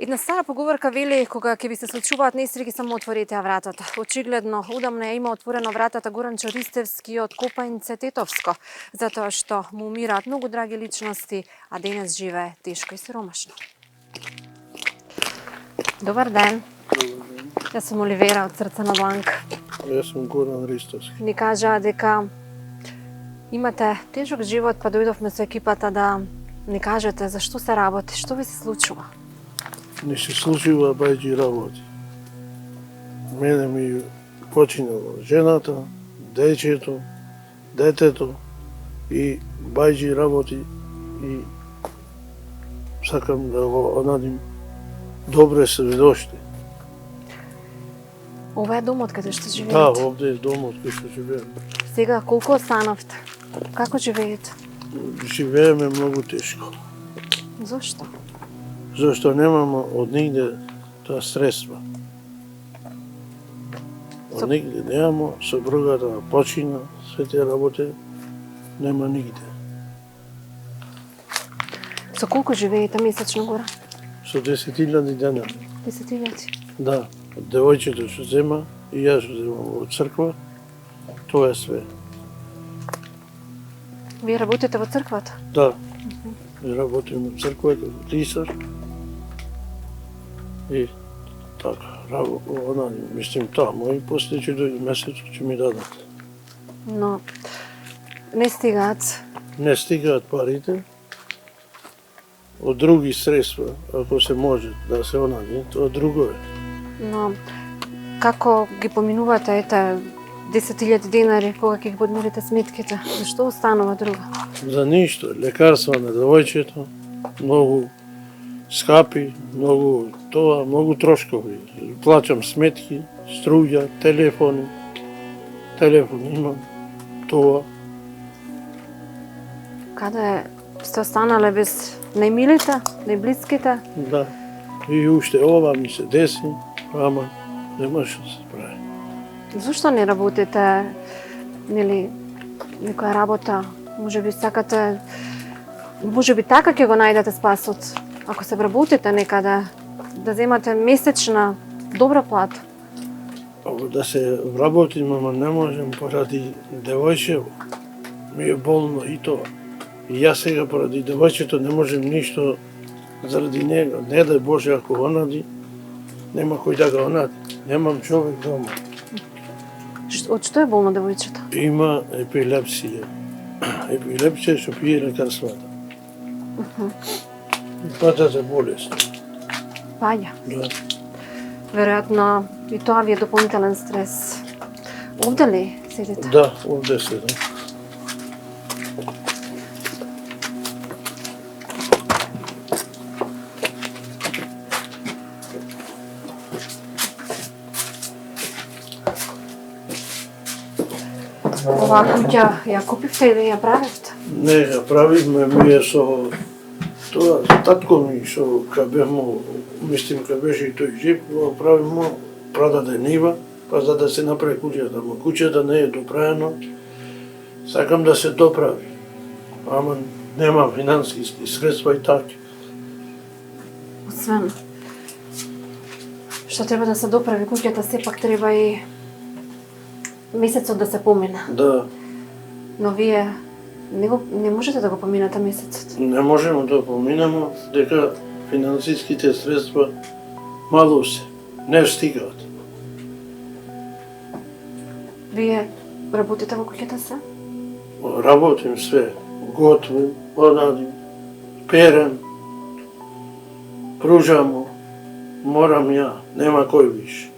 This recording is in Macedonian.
Една стара поговорка вели, кога ќе ви се случуваат несреќи, само отворете ја вратата. Очигледно, удамна ја има отворено вратата Горанчо Ристевски од Копањце Тетовско, затоа што му умираат многу драги личности, а денес живее тешко и сиромашно. Добар ден. Јас сум Оливера од Срце на Бланка. Јас сум Горан Ристовски. Ни кажаа дека имате тежок живот, па дојдовме со екипата да ни кажете зашто се работи, што ви се случува? Не се случува бајџи работи. Мене ми починала жената, дечето, детето и бајџи работи и сакам да го онадим добре се дошли. Ова е домот каде што живеете? Да, овде е домот кај што живеем. Сега, колку останавте? Како живеете? Живееме многу тешко. Зошто? Зашто немаме од нигде таа средства. Од нигде немаме, сопругата почина, се тие работи, нема нигде. Со колку живеете месечно гора? Со 10.000 денар. 10.000. Да, девојчето што зема и јас што земам од црква, тоа е све. Вие работите во црквата? Да, работим во црква како клисар и така, мислим таму и после ќе дојде месецот ќе ми дадат. Но не стигаат. Не стигаат парите, од други средства, ако се може да се онади, тоа друго е. Но како ги поминувате ете 10.000 денари кога ќе ги подмирите сметките? Зашто останува друго? За ништо, лекарства на девојчето, многу скапи, многу тоа, многу трошкови. Плаќам сметки, струја, телефон имам, тоа. Каде сте останале без најмилите, најблиските? Да. И уште ова ми се деси, ама нема што се прави. Зошто не работите, нели, некоја работа? Можеби сакате, можеби така ќе го најдете спасот. Ако се вработите некаде, да земате месечна добра плата. Ако да се вработим, ама не можем поради девојчево. Ми е болно и тоа. И јас сега поради девојчето не можем ништо заради него. Не дај Боже ако онади, нема кој да го онади. Немам човек дома. Од што е болно девојчето? Има епилепсија. Епилепсија што пие лекарствата. Пата за болест. Паѓа. Да. Веројатно и тоа ви е дополнителен стрес. Овде ли седите? Да, овде седам. Оваа куќа ја купивте или ја правевте? Не, ја правивме ми е со тоа, татко ми што ка бевмо, мислим ка беше и тој жив, го правимо, продаде нива, па за да се направи куќата, ама куќата не е доправено, сакам да се доправи, ама нема финансиски средства и така. Освен што треба да се доправи куќата, сепак треба и месецот да се помине. Да, Но вие не можете да го поминете месецот. не можеме да поминеме, дека финансиските средства мало се, не стигаат. Вие работите во куќата се? Работим све, готвим, одадим, перем, пружамо, морам ја, нема кој више.